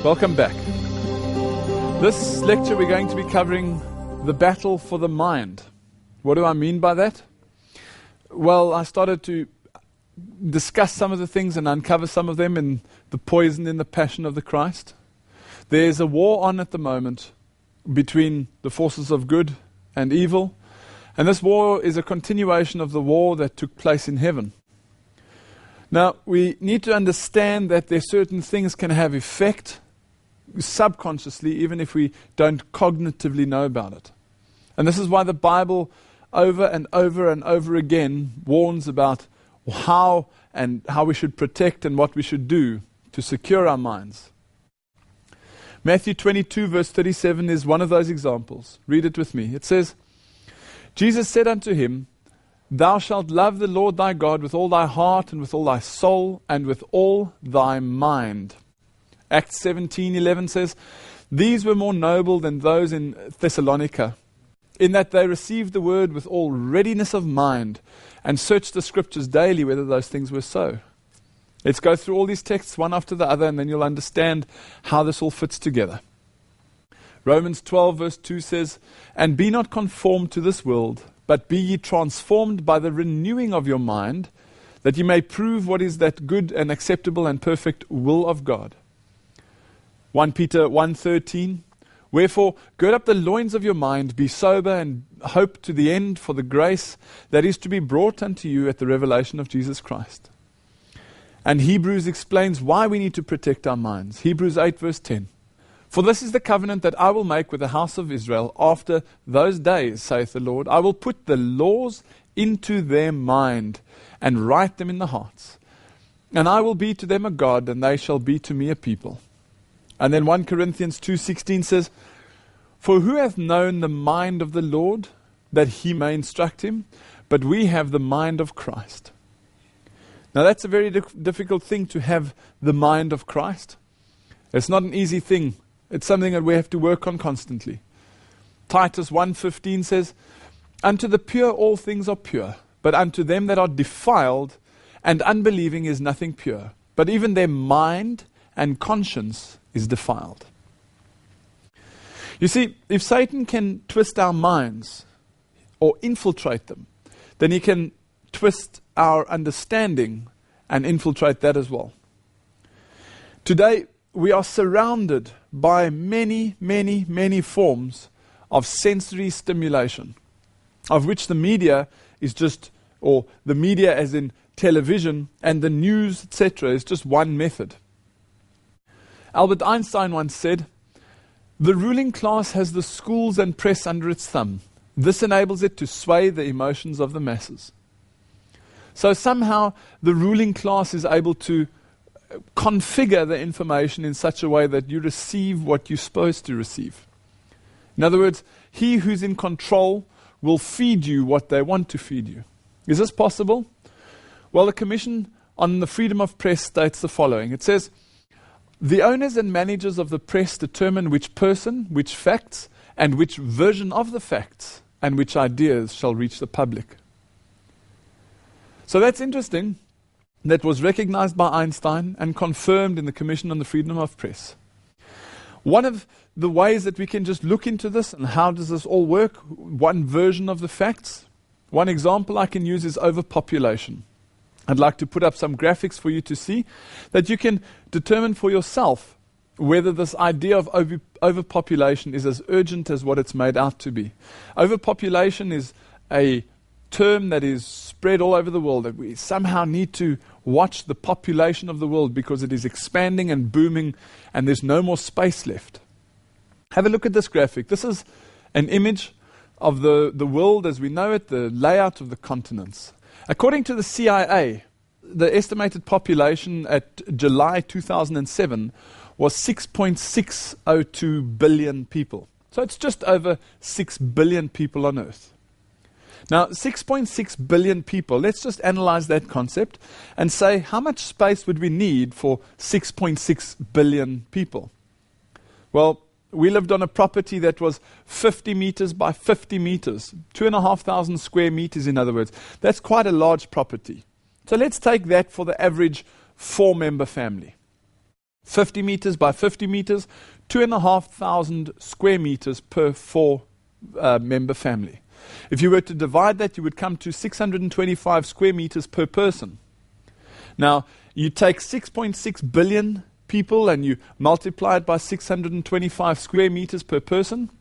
Welcome back. This lecture we're going to be covering the battle for the mind. What do I mean by that? Well, I started to discuss some of the things and uncover some of them in The Poison in the Passion of the Christ. There's a war on at the moment between the forces of good and evil, and this war is a continuation of the war that took place in heaven. Now, we need to understand that there certain things can have effect subconsciously, even if we don't cognitively know about it. And this is why the Bible over and over and over again warns about how we should protect and what we should do to secure our minds. Matthew 22 verse 37 is one of those examples. Read it with me. It says, Jesus said unto him, Thou shalt love the Lord thy God with all thy heart and with all thy soul and with all thy mind. Acts 17:11 says, These were more noble than those in Thessalonica, in that they received the word with all readiness of mind and searched the scriptures daily whether those things were so. Let's go through all these texts one after the other, and then you'll understand how this all fits together. Romans 12 verse 2 says, And be not conformed to this world, but be ye transformed by the renewing of your mind, that ye may prove what is that good and acceptable and perfect will of God. 1 Peter 1:13, Wherefore gird up the loins of your mind, be sober, and hope to the end for the grace that is to be brought unto you at the revelation of Jesus Christ. And Hebrews explains why we need to protect our minds. Hebrews 8 verse 10. For this is the covenant that I will make with the house of Israel after those days, saith the Lord. I will put the laws into their mind and write them in the hearts. And I will be to them a God, and they shall be to me a people. And then 1 Corinthians 2:16 says, For who hath known the mind of the Lord, that he may instruct him? But we have the mind of Christ. Now that's a very difficult thing, to have the mind of Christ. It's not an easy thing. It's something that we have to work on constantly. Titus 1:15 says, Unto the pure all things are pure, but unto them that are defiled and unbelieving is nothing pure. But even their mind and conscience is defiled. You see, if Satan can twist our minds or infiltrate them, then he can twist our understanding and infiltrate that as well. Today, we are surrounded by many, many, many forms of sensory stimulation, of which the media is just, or the media as in television and the news, etc., is just one method. Albert Einstein once said, The ruling class has the schools and press under its thumb. This enables it to sway the emotions of the masses. So somehow the ruling class is able to configure the information in such a way that you receive what you're supposed to receive. In other words, he who's in control will feed you what they want to feed you. Is this possible? Well, the Commission on the Freedom of Press states the following. It says, The owners and managers of the press determine which person, which facts, and which version of the facts, and which ideas shall reach the public. So that's interesting. That was recognized by Einstein and confirmed in the Commission on the Freedom of Press. One of the ways that we can just look into this and how does this all work, one version of the facts, one example I can use is overpopulation. I'd like to put up some graphics for you to see that you can determine for yourself whether this idea of overpopulation is as urgent as what it's made out to be. Overpopulation is a term that is spread all over the world, that we somehow need to watch the population of the world because it is expanding and booming and there's no more space left. Have a look at this graphic. This is an image of the world as we know it, the layout of the continents. According to the CIA, the estimated population at July 2007 was 6.602 billion people. So it's just over 6 billion people on Earth. Now, 6.6 billion people, let's just analyze that concept and say, how much space would we need for 6.6 billion people? Well, we lived on a property that was 50 meters by 50 meters, 2,500 square meters in other words. That's quite a large property. So let's take that for the average 4-member family. 50 meters by 50 meters, 2,500 square meters per 4-member family. If you were to divide that, you would come to 625 square meters per person. Now, you take 6.6 billion people and you multiply it by 625 square meters per person,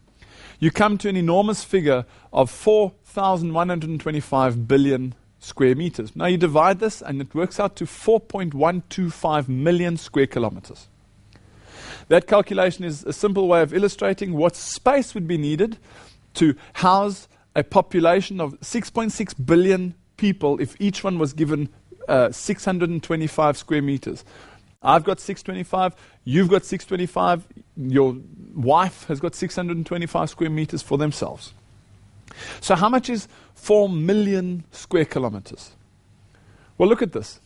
you come to an enormous figure of 4,125 billion square meters. Now you divide this and it works out to 4.125 million square kilometers. That calculation is a simple way of illustrating what space would be needed to house a population of 6.6 billion people if each one was given 625 square meters. I've got 625, you've got 625, your wife has got 625 square meters for themselves. So how much is 4 million square kilometers? Well, look at this.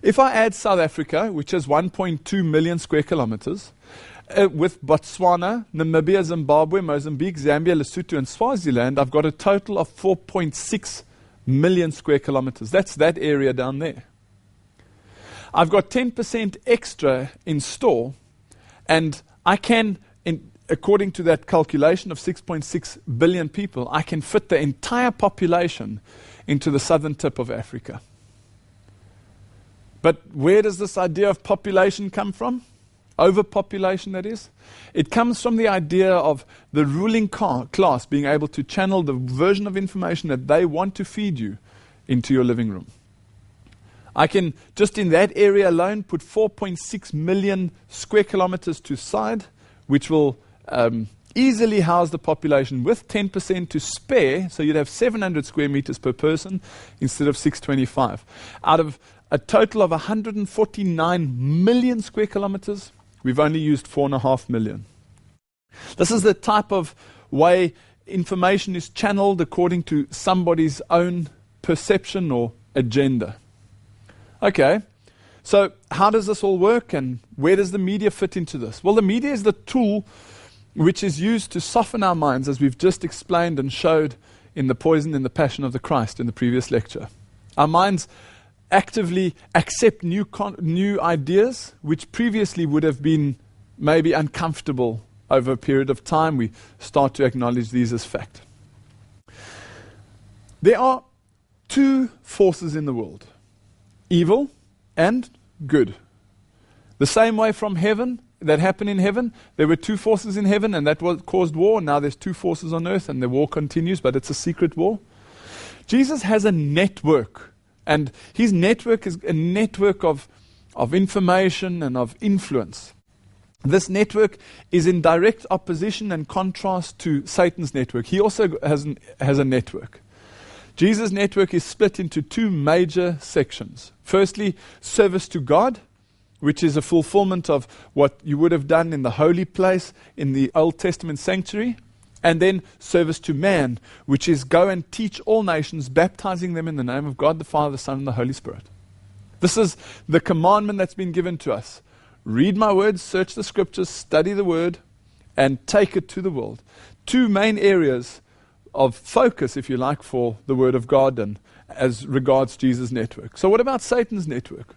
If I add South Africa, which is 1.2 million square kilometers, with Botswana, Namibia, Zimbabwe, Mozambique, Zambia, Lesotho, and Swaziland, I've got a total of 4.6 million square kilometers. That's that area down there. I've got 10% extra in store, and I can, according to that calculation of 6.6 billion people, I can fit the entire population into the southern tip of Africa. But where does this idea of population come from? Overpopulation, that is. It comes from the idea of the ruling class being able to channel the version of information that they want to feed you into your living room. I can, just in that area alone, put 4.6 million square kilometers to side, which will easily house the population with 10% to spare, so you'd have 700 square meters per person instead of 625. Out of a total of 149 million square kilometers, we've only used 4.5 million. This is the type of way information is channeled according to somebody's own perception or agenda. Okay, so how does this all work and where does the media fit into this? Well, the media is the tool which is used to soften our minds, as we've just explained and showed in The Poison in the Passion of the Christ in the previous lecture. Our minds actively accept new ideas which previously would have been maybe uncomfortable. Over a period of time, we start to acknowledge these as fact. There are two forces in the world: evil and good. The same way from heaven, that happened in heaven, there were two forces in heaven and that caused war. Now there's two forces on earth and the war continues, but it's a secret war. Jesus has a network, and his network is a network of information and of influence. This network is in direct opposition and contrast to Satan's network. He also has a network. Jesus' network is split into two major sections. Firstly, service to God, which is a fulfillment of what you would have done in the holy place in the Old Testament sanctuary. And then service to man, which is go and teach all nations, baptizing them in the name of God the Father, the Son, and the Holy Spirit. This is the commandment that's been given to us. Read my words, search the scriptures, study the word, and take it to the world. Two main areas of focus, if you like, for the word of God and as regards Jesus' network. So what about Satan's network?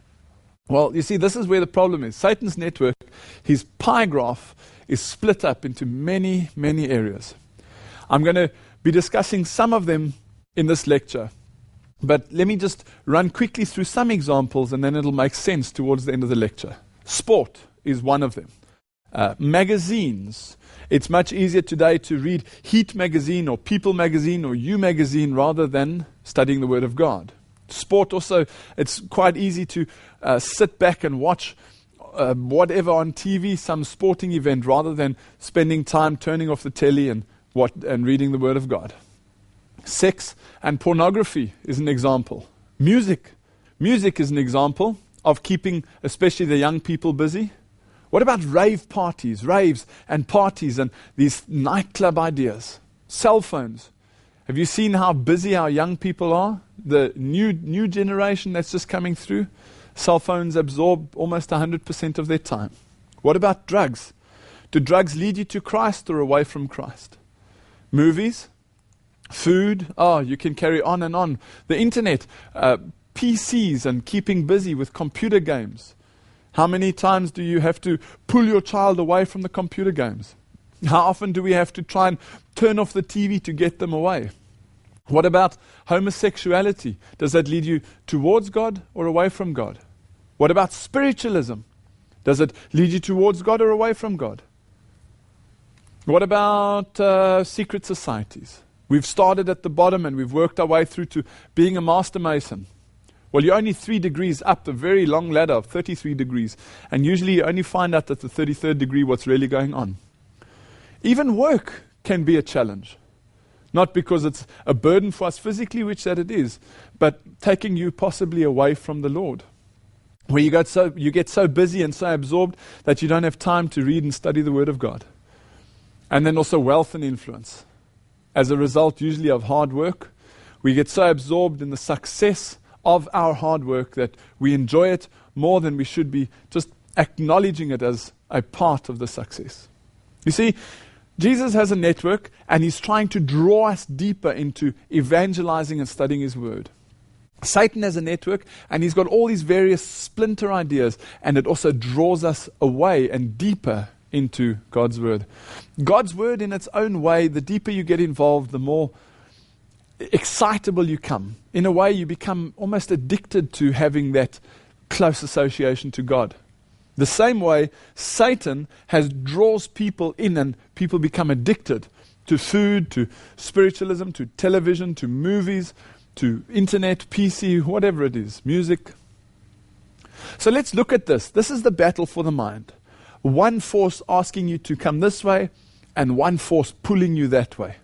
Well, you see, this is where the problem is. Satan's network, his pie graph, is split up into many, many areas. I'm going to be discussing some of them in this lecture. But let me just run quickly through some examples and then it'll make sense towards the end of the lecture. Sport is one of them. Magazines. It's much easier today to read Heat magazine or People magazine or You magazine rather than studying the Word of God. Sport also, it's quite easy to sit back and watch whatever on TV, some sporting event, rather than spending time turning off the telly and reading the Word of God. Sex and pornography is an example. Music is an example of keeping especially the young people busy. What about raves and parties and these nightclub ideas? Cell phones. Have you seen how busy our young people are? The new generation that's just coming through. Cell phones absorb almost 100% of their time. What about drugs? Do drugs lead you to Christ or away from Christ? Movies, food, you can carry on and on. The internet, PCs and keeping busy with computer games. How many times do you have to pull your child away from the computer games? How often do we have to try and turn off the TV to get them away? What about homosexuality? Does that lead you towards God or away from God? What about spiritualism? Does it lead you towards God or away from God? What about secret societies? We've started at the bottom and we've worked our way through to being a master mason. Well, you're only 3 degrees up the very long ladder of 33 degrees. And usually you only find out at the 33rd degree what's really going on. Even work can be a challenge. Not because it's a burden for us physically, which that it is, but taking you possibly away from the Lord. Where you get so busy and so absorbed that you don't have time to read and study the Word of God. And then also wealth and influence. As a result, usually of hard work, we get so absorbed in the success of our hard work that we enjoy it more than we should be just acknowledging it as a part of the success. You see, Jesus has a network and he's trying to draw us deeper into evangelizing and studying his word. Satan has a network and he's got all these various splinter ideas, and it also draws us away and deeper into God's word. God's word in its own way, the deeper you get involved, the more excitable you come. In a way, you become almost addicted to having that close association to God. The same way Satan draws people in, and people become addicted to food, to spiritualism, to television, to movies, to internet, PC, whatever it is, music. So let's look at this. This is the battle for the mind. One force asking you to come this way, and one force pulling you that way.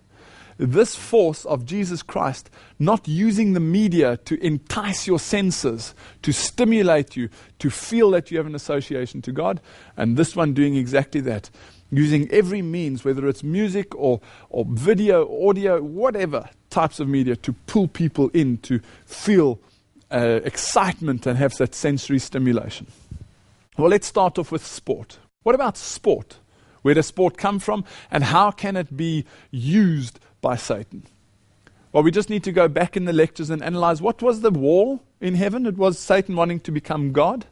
This force of Jesus Christ not using the media to entice your senses, to stimulate you, to feel that you have an association to God, and this one doing exactly that. Using every means, whether it's music or video, audio, whatever types of media, to pull people in, to feel excitement and have that sensory stimulation. Well, let's start off with sport. What about sport? Where does sport come from, and how can it be used by Satan? Well, we just need to go back in the lectures and analyze what was the wall in heaven. It was Satan wanting to become God,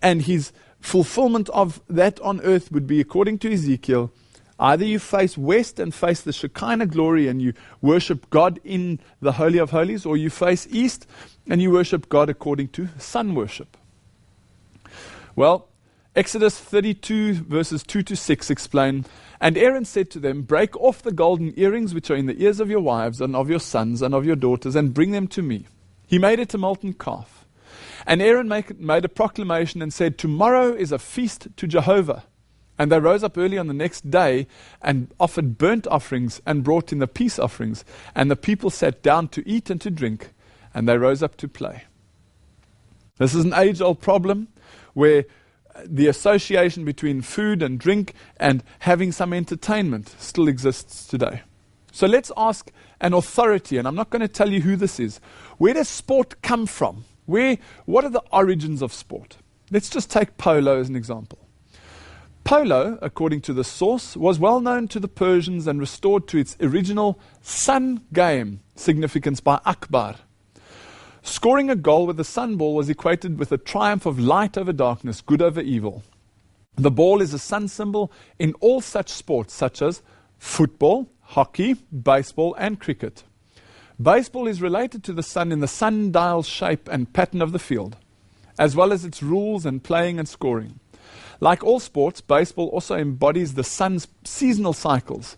and his fulfillment of that on earth would be, according to Ezekiel, either you face west and face the Shekinah glory and you worship God in the Holy of Holies, or you face east and you worship God according to sun worship. Well, Exodus 32 verses 2 to 6 explain, "And Aaron said to them, break off the golden earrings which are in the ears of your wives and of your sons and of your daughters, and bring them to me." He made it a molten calf. And Aaron made a proclamation and said, "Tomorrow is a feast to Jehovah." And they rose up early on the next day and offered burnt offerings and brought in the peace offerings. And the people sat down to eat and to drink, and they rose up to play. This is an age-old problem where the association between food and drink and having some entertainment still exists today. So let's ask an authority, and I'm not going to tell you who this is. Where does sport come from? What are the origins of sport? Let's just take polo as an example. Polo, according to the source, was well known to the Persians and restored to its original sun game significance by Akbar. Scoring a goal with the sun ball was equated with a triumph of light over darkness, good over evil. The ball is a sun symbol in all such sports such as football, hockey, baseball, and cricket. Baseball is related to the sun in the sundial shape and pattern of the field, as well as its rules and playing and scoring. Like all sports, baseball also embodies the sun's seasonal cycles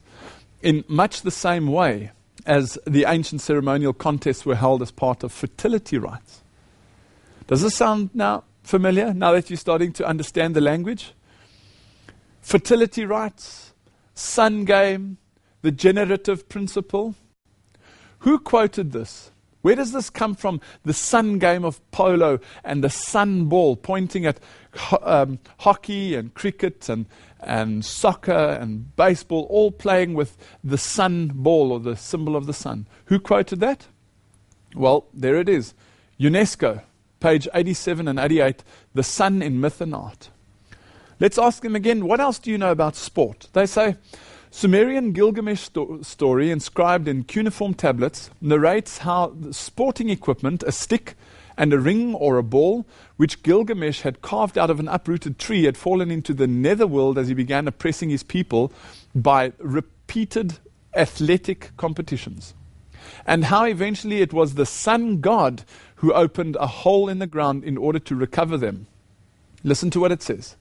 in much the same way as the ancient ceremonial contests were held as part of fertility rites. Does this sound now familiar, now that you're starting to understand the language? Fertility rites, sun game, the generative principle. Who quoted this? Where does this come from? The sun game of polo and the sun ball pointing at hockey and cricket and soccer and baseball, all playing with the sun ball or the symbol of the sun. Who quoted that? Well, there it is. UNESCO, page 87 and 88, the sun in myth and art. Let's ask them again, what else do you know about sport? They say, Sumerian Gilgamesh story inscribed in cuneiform tablets narrates how the sporting equipment, a stick and a ring or a ball, which Gilgamesh had carved out of an uprooted tree, had fallen into the netherworld as he began oppressing his people by repeated athletic competitions. And how eventually it was the sun god who opened a hole in the ground in order to recover them. Listen to what it says.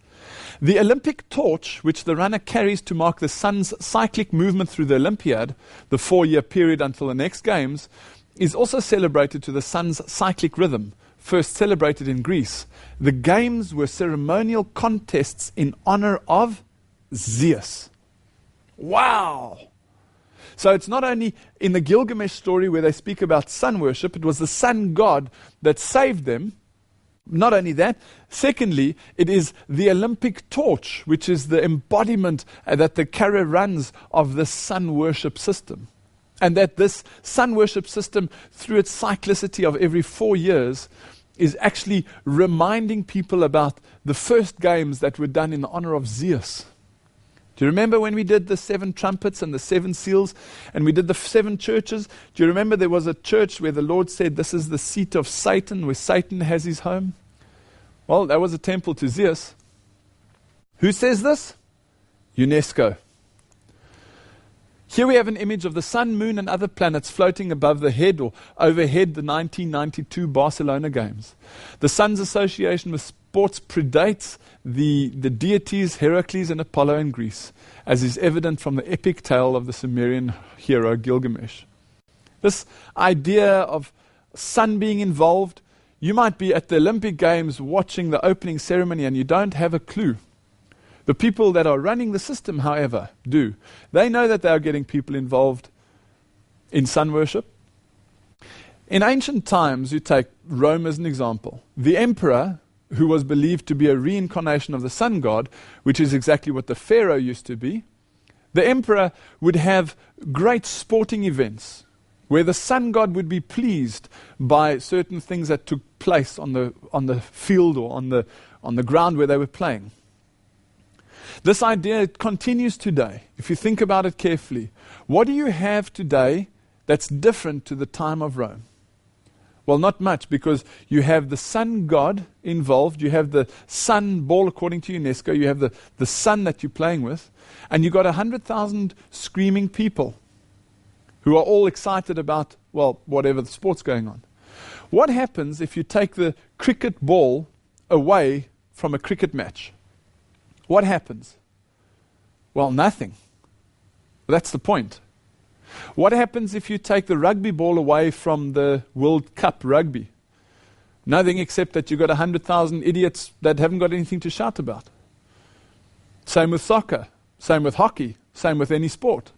The Olympic torch, which the runner carries to mark the sun's cyclic movement through the Olympiad, the 4-year period until the next games, is also celebrated to the sun's cyclic rhythm, first celebrated in Greece. The games were ceremonial contests in honor of Zeus. Wow! So it's not only in the Gilgamesh story where they speak about sun worship, it was the sun god that saved them. Not only that, secondly, it is the Olympic torch, which is the embodiment that the Kara runs of the sun worship system. And that this sun worship system, through its cyclicity of every 4 years, is actually reminding people about the first games that were done in the honor of Zeus. Do you remember when we did the 7 trumpets and the 7 seals, and we did the 7 churches? Do you remember there was a church where the Lord said, this is the seat of Satan, where Satan has his home? Well, that was a temple to Zeus. Who says this? UNESCO. Here we have an image of the sun, moon, and other planets floating above the head or overhead the 1992 Barcelona Games. The sun's association with sports predates the deities Heracles and Apollo in Greece, as is evident from the epic tale of the Sumerian hero Gilgamesh. This idea of sun being involved, you might be at the Olympic Games watching the opening ceremony and you don't have a clue. The people that are running the system, however, do. They know that they are getting people involved in sun worship. In ancient times, you take Rome as an example. The emperor, who was believed to be a reincarnation of the sun god, which is exactly what the pharaoh used to be, the emperor would have great sporting events where the sun god would be pleased by certain things that took place on the field or on the ground where they were playing. This idea continues today. If you think about it carefully, what do you have today that's different to the time of Rome? Well, not much, because you have the sun god involved, you have the sun ball according to UNESCO, you have the sun that you're playing with, and you've got 100,000 screaming people who are all excited about, well, whatever the sport's going on. What happens if you take the cricket ball away from a cricket match? What happens? Well, nothing. That's the point. What happens if you take the rugby ball away from the World Cup rugby? Nothing, except that you've got 100,000 idiots that haven't got anything to shout about. Same with soccer, same with hockey, same with any sport.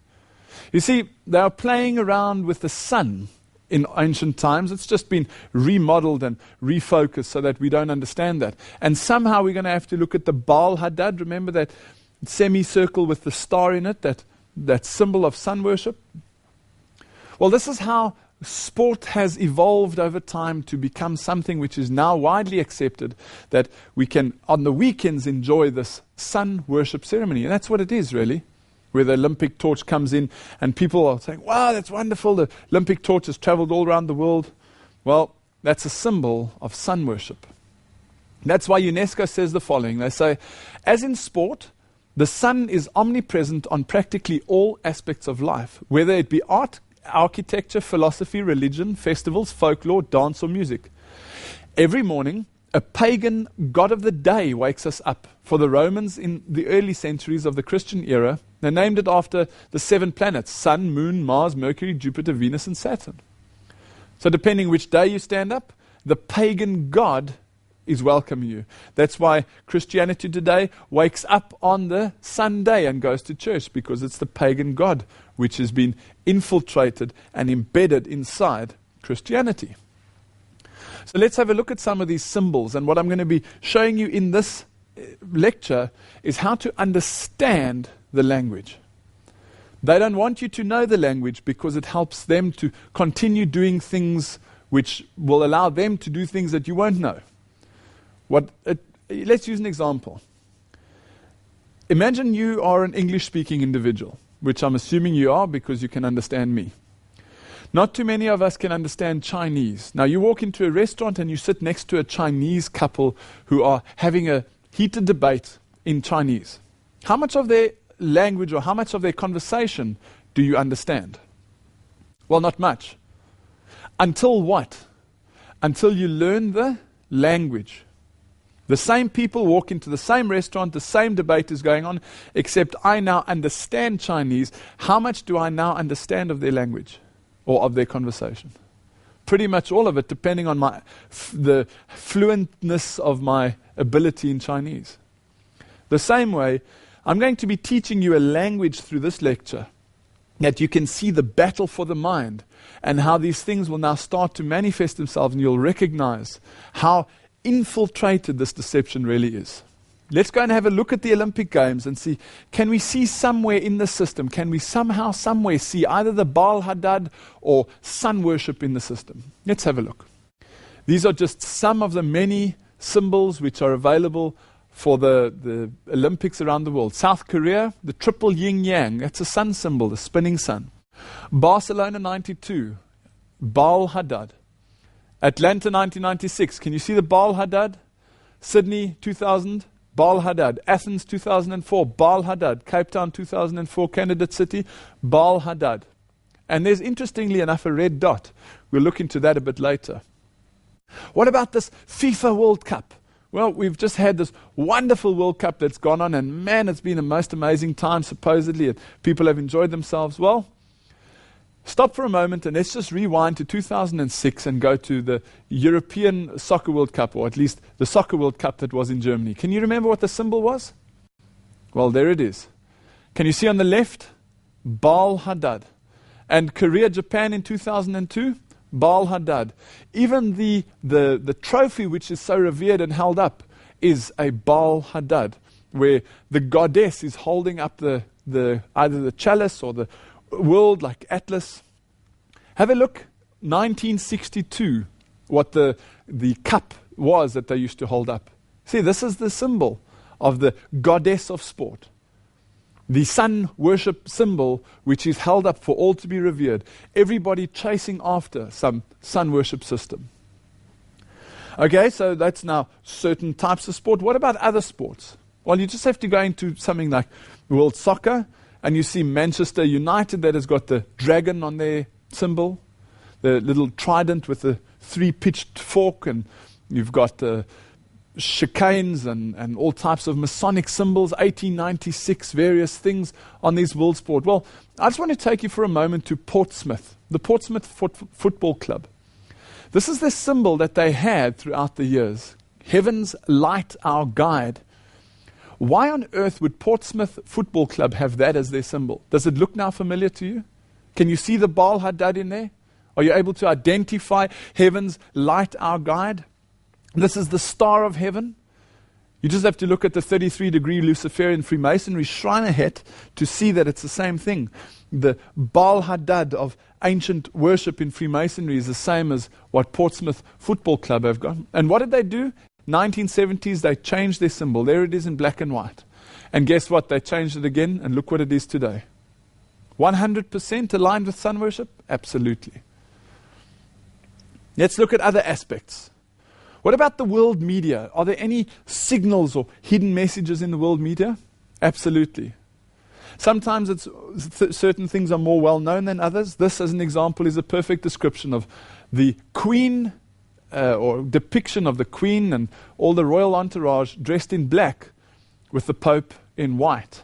You see, they are playing around with the sun in ancient times. It's just been remodeled and refocused so that we don't understand that. And somehow we're going to have to look at the Baal Hadad. Remember that semicircle with the star in it, that symbol of sun worship? Well, this is how sport has evolved over time to become something which is now widely accepted, that we can, on the weekends, enjoy this sun worship ceremony. And that's what it is, really, where the Olympic torch comes in and people are saying, wow, that's wonderful, the Olympic torch has traveled all around the world. Well, that's a symbol of sun worship. That's why UNESCO says the following. They say, as in sport, the sun is omnipresent on practically all aspects of life, whether it be art, architecture, philosophy, religion, festivals, folklore, dance, or music. Every morning, a pagan god of the day wakes us up. For the Romans in the early centuries of the Christian era, they named it after the 7 planets: Sun, Moon, Mars, Mercury, Jupiter, Venus, and Saturn. So depending which day you stand up, the pagan god is welcoming you. That's why Christianity today wakes up on the Sunday and goes to church, because it's the pagan god which has been infiltrated and embedded inside Christianity. So let's have a look at some of these symbols, and what I'm going to be showing you in this lecture is how to understand the language. They don't want you to know the language because it helps them to continue doing things which will allow them to do things that you won't know. Let's use an example. Imagine you are an English-speaking individual, which I'm assuming you are because you can understand me. Not too many of us can understand Chinese. Now, you walk into a restaurant and you sit next to a Chinese couple who are having a heated debate in Chinese. How much of their language or how much of their conversation do you understand? Well, not much. Until what? Until you learn the language. The same people walk into the same restaurant, the same debate is going on, except I now understand Chinese. How much do I now understand of their language or of their conversation? Pretty much all of it, depending on the fluentness of my ability in Chinese. The same way, I'm going to be teaching you a language through this lecture that you can see the battle for the mind and how these things will now start to manifest themselves, and you'll recognize how infiltrated this deception really is. Let's go and have a look at the Olympic Games and see, can we see somewhere in the system, can we somehow, somewhere see either the Baal Hadad or sun worship in the system? Let's have a look. These are just some of the many symbols which are available for the Olympics around the world. South Korea, the triple yin-yang, that's a sun symbol, the spinning sun. Barcelona 92, Baal Hadad. Atlanta 1996, can you see the Baal Hadad? Sydney 2000, Baal Hadad. Athens 2004, Baal Hadad. Cape Town 2004, Candidate City, Baal Hadad. And there's, interestingly enough, a red dot. We'll look into that a bit later. What about this FIFA World Cup? Well, we've just had this wonderful World Cup that's gone on, and man, it's been a most amazing time, supposedly, and people have enjoyed themselves. Well, stop for a moment and let's just rewind to 2006 and go to the European Soccer World Cup, or at least the Soccer World Cup that was in Germany. Can you remember what the symbol was? Well, there it is. Can you see on the left? Baal Hadad. And Korea, Japan in 2002? Baal Hadad. Even the trophy which is so revered and held up is a Baal Hadad, where the goddess is holding up either the chalice or the world like Atlas. Have a look, 1962, what the cup was that they used to hold up. See, this is the symbol of the goddess of sport. The sun worship symbol which is held up for all to be revered. Everybody chasing after some sun worship system. Okay, so that's now certain types of sport. What about other sports? Well, you just have to go into something like World Soccer, and you see Manchester United that has got the dragon on their symbol, the little trident with the three-pitched fork, and you've got the chicanes and all types of Masonic symbols, 1896, various things on these world sport. Well, I just want to take you for a moment to Portsmouth, the Portsmouth Football Club. This is the symbol that they had throughout the years. Heaven's light, our guide. Why on earth would Portsmouth Football Club have that as their symbol? Does it look now familiar to you? Can you see the Baal Hadad in there? Are you able to identify heaven's light, our guide? This is the star of heaven. You just have to look at the 33-degree Luciferian Freemasonry Shriner hat to see that it's the same thing. The Baal Hadad of ancient worship in Freemasonry is the same as what Portsmouth Football Club have got. And what did they do? 1970s, they changed their symbol. There it is in black and white. And guess what? They changed it again, and look what it is today. 100% aligned with sun worship? Absolutely. Let's look at other aspects. What about the world media? Are there any signals or hidden messages in the world media? Absolutely. Sometimes certain things are more well known than others. This, as an example, is a perfect description of the Queen, or depiction of the Queen and all the royal entourage dressed in black with the Pope in white.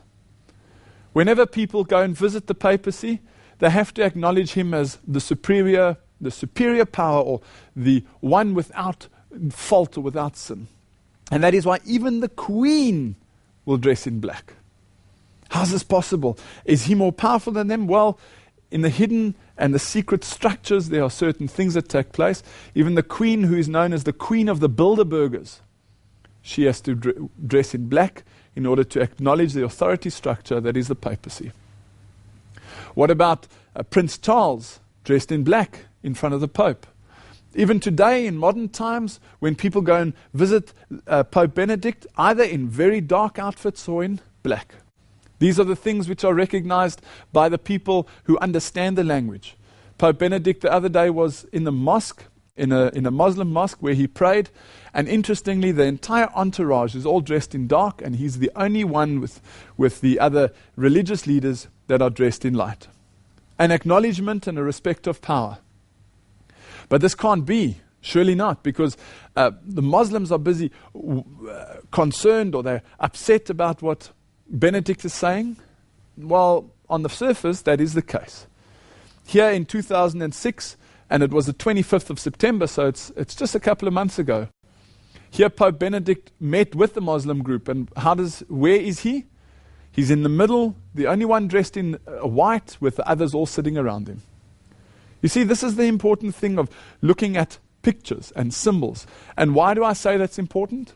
Whenever people go and visit the papacy, they have to acknowledge him as the superior power, or the one without fault or without sin. And that is why even the Queen will dress in black. How's this possible? Is he more powerful than them? Well, in the hidden and the secret structures, there are certain things that take place. Even the Queen, who is known as the Queen of the Bilderbergers, she has to dress in black in order to acknowledge the authority structure that is the papacy. What about Prince Charles, dressed in black in front of the Pope? Even today, in modern times, when people go and visit Pope Benedict, either in very dark outfits or in black. These are the things which are recognized by the people who understand the language. Pope Benedict the other day was in the mosque, in a Muslim mosque where he prayed, and interestingly the entire entourage is all dressed in dark, and he's the only one with the other religious leaders that are dressed in light. An acknowledgement and a respect of power. But this can't be, surely not, because the Muslims are busy concerned, or they're upset about what Benedict is saying. Well, on the surface, that is the case. Here in 2006, and it was the 25th of September, so it's just a couple of months ago. Here Pope Benedict met with the Muslim group, and where is he? He's in the middle, the only one dressed in white, with the others all sitting around him. You see, this is the important thing of looking at pictures and symbols. And why do I say that's important?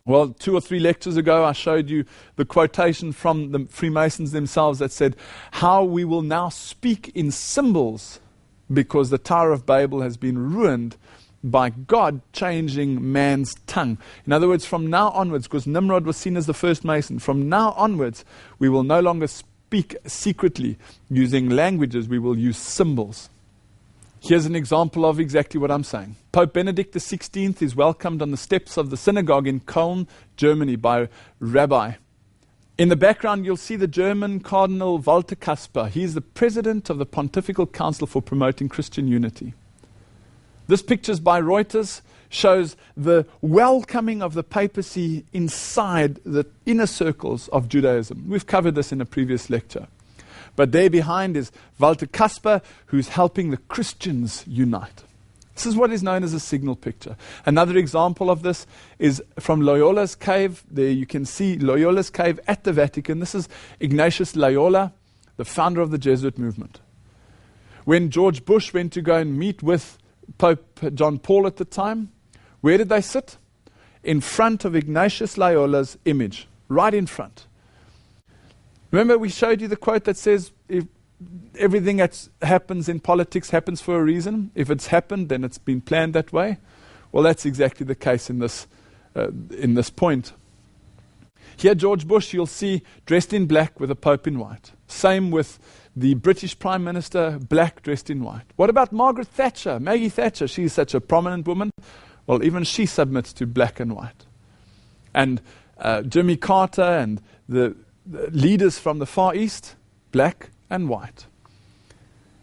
Well, 2 or 3 lectures ago, I showed you the quotation from the Freemasons themselves that said, how we will now speak in symbols because the Tower of Babel has been ruined by God changing man's tongue. In other words, from now onwards, because Nimrod was seen as the first Mason, from now onwards, we will no longer speak secretly using languages, we will use symbols. Here's an example of exactly what I'm saying. Pope Benedict XVI is welcomed on the steps of the synagogue in Köln, Germany, by Rabbi. In the background, you'll see the German Cardinal Walter Kasper. He's the president of the Pontifical Council for Promoting Christian Unity. This picture by Reuters shows the welcoming of the papacy inside the inner circles of Judaism. We've covered this in a previous lecture. But there behind is Walter Kasper, who's helping the Christians unite. This is what is known as a signal picture. Another example of this is from Loyola's cave. There you can see Loyola's cave at the Vatican. This is Ignatius Loyola, the founder of the Jesuit movement. When George Bush went to go and meet with Pope John Paul at the time, where did they sit? In front of Ignatius Loyola's image, right in front. Remember we showed you the quote that says, if everything that happens in politics happens for a reason. If it's happened, then it's been planned that way. Well, that's exactly the case in this point. Here, George Bush, you'll see dressed in black with a Pope in white. Same with the British Prime Minister, black dressed in white. What about Margaret Thatcher, Maggie Thatcher? She's such a prominent woman. Well, even she submits to black and white. And Jimmy Carter and the leaders from the Far East, black and white.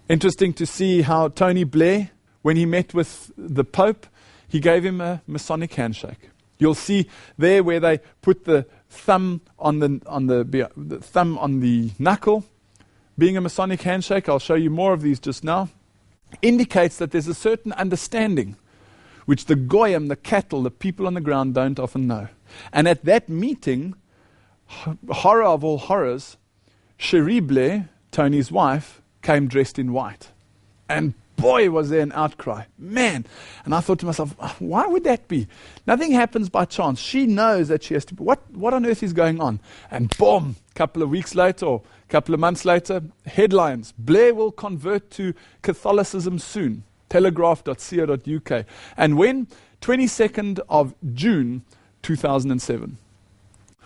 Interesting to see how Tony Blair, when he met with the Pope, he gave him a Masonic handshake. You'll see there where they put the thumb on the thumb on the knuckle, being a Masonic handshake. I'll show you more of these just now. Indicates that there's a certain understanding, which the goyim, the cattle, the people on the ground don't often know. And at that meeting, horror of all horrors, Cherie Blair, Tony's wife, came dressed in white. And boy, was there an outcry. Man. And I thought to myself, why would that be? Nothing happens by chance. She knows that she has to. What on earth is going on? And boom, a couple of weeks later or a couple of months later, headlines. Blair will convert to Catholicism soon. Telegraph.co.uk. And when? 22nd of June, 2007.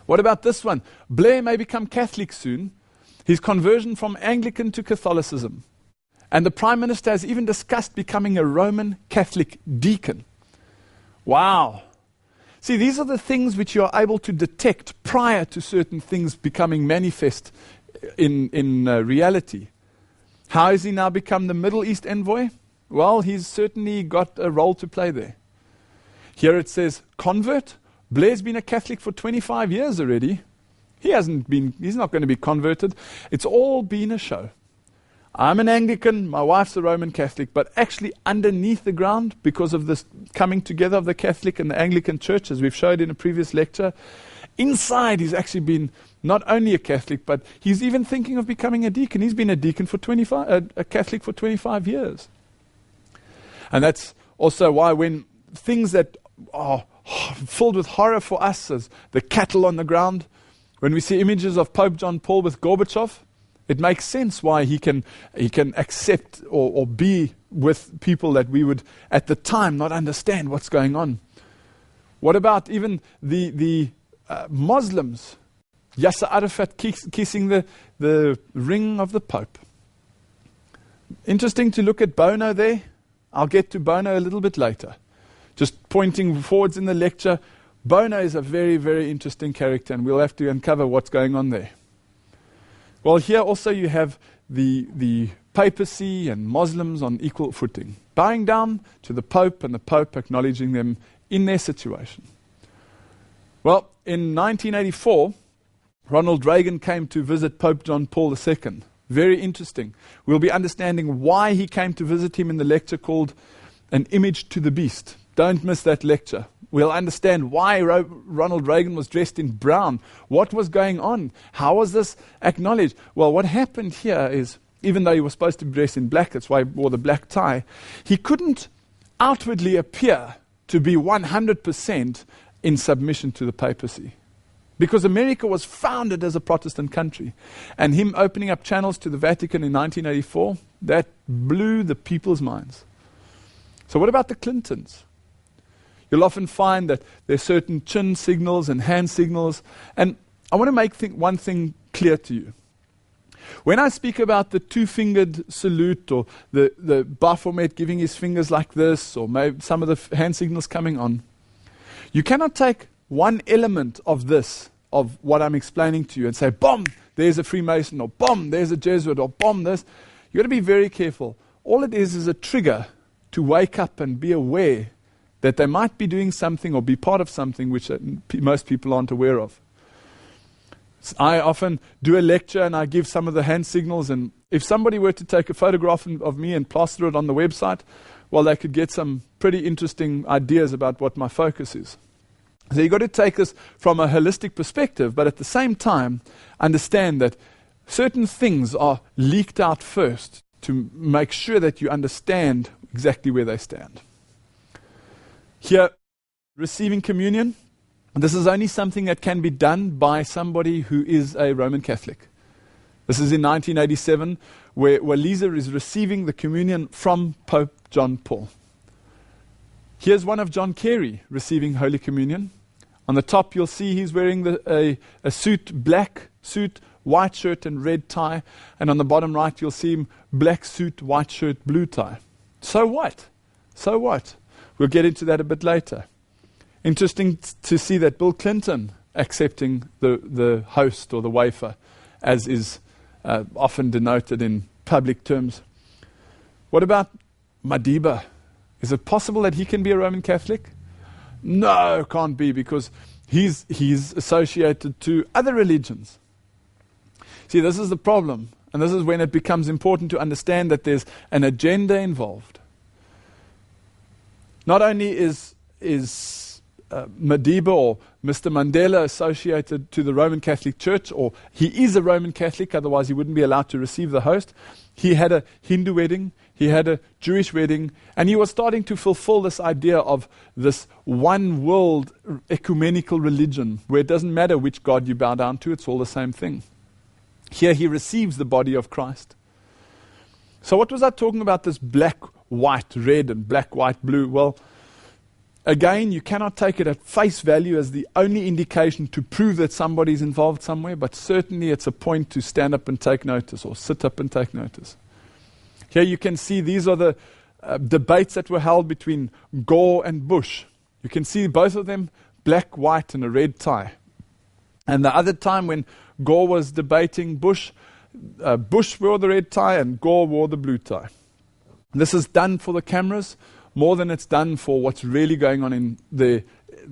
What about this one? Blair may become Catholic soon. His conversion from Anglican to Catholicism. And the Prime Minister has even discussed becoming a Roman Catholic deacon. Wow. See, these are the things which you are able to detect prior to certain things becoming manifest in reality. How has he now become the Middle East envoy? Well, he's certainly got a role to play there. Here it says, convert. Blair's been a Catholic for 25 years already. He's not going to be converted. It's all been a show. I'm an Anglican, my wife's a Roman Catholic, but actually underneath the ground, because of this coming together of the Catholic and the Anglican Church, as we've showed in a previous lecture, inside he's actually been not only a Catholic, but he's even thinking of becoming a deacon. He's been a deacon for a Catholic for 25 years. And that's also why when things that are filled with horror for us as the cattle on the ground, when we see images of Pope John Paul with Gorbachev, it makes sense why he can accept or be with people that we would at the time not understand what's going on. What about even the Muslims? Yasser Arafat kissing the ring of the Pope. Interesting to look at Bono there. I'll get to Bono a little bit later. Just pointing forwards in the lecture, Bono is a very, very interesting character, and we'll have to uncover what's going on there. Well, here also you have the papacy and Muslims on equal footing, bowing down to the Pope and the Pope acknowledging them in their situation. Well, in 1984, Ronald Reagan came to visit Pope John Paul II. Very interesting. We'll be understanding why he came to visit him in the lecture called An Image to the Beast. Don't miss that lecture. We'll understand why Ronald Reagan was dressed in brown. What was going on? How was this acknowledged? Well, what happened here is, even though he was supposed to be dressed in black, that's why he wore the black tie, he couldn't outwardly appear to be 100% in submission to the papacy. Because America was founded as a Protestant country. And him opening up channels to the Vatican in 1984, that blew the people's minds. So what about the Clintons? You'll often find that there's certain chin signals and hand signals. And I want to make one thing clear to you. When I speak about the two-fingered salute, or the Baphomet giving his fingers like this, or maybe some of the hand signals coming on, you cannot take one element of this, of what I'm explaining to you, and say, boom, there's a Freemason, or boom, there's a Jesuit, or boom, this. You've got to be very careful. All it is a trigger to wake up and be aware that they might be doing something or be part of something which most people aren't aware of. I often do a lecture and I give some of the hand signals, and if somebody were to take a photograph of me and plaster it on the website, well, they could get some pretty interesting ideas about what my focus is. So you've got to take this from a holistic perspective, but at the same time, understand that certain things are leaked out first to make sure that you understand exactly where they stand. Here, receiving communion, this is only something that can be done by somebody who is a Roman Catholic. This is in 1987, where Waliza is receiving the communion from Pope John Paul. Here's one of John Kerry receiving Holy Communion. On the top, you'll see he's wearing a suit, black suit, white shirt and red tie. And on the bottom right, you'll see him, black suit, white shirt, blue tie. So what? So what? We'll get into that a bit later. Interesting to see that Bill Clinton accepting the host or the wafer, as is often denoted in public terms. What about Madiba? Is it possible that he can be a Roman Catholic? No, can't be, because he's associated to other religions. See, this is the problem, and this is when it becomes important to understand that there's an agenda involved. Not only is Madiba or Mr. Mandela associated to the Roman Catholic Church, or he is a Roman Catholic, otherwise he wouldn't be allowed to receive the host. He had a Hindu wedding, he had a Jewish wedding, and he was starting to fulfill this idea of this one world ecumenical religion, where it doesn't matter which God you bow down to, it's all the same thing. Here he receives the body of Christ. So what was I talking about, this black, white, red, and black, white, blue? Well, again, you cannot take it at face value as the only indication to prove that somebody's involved somewhere, but certainly it's a point to stand up and take notice, or sit up and take notice. Here you can see these are the debates that were held between Gore and Bush. You can see both of them, black, white, and a red tie. And the other time when Gore was debating Bush, Bush wore the red tie and Gore wore the blue tie. This is done for the cameras more than it's done for what's really going on in the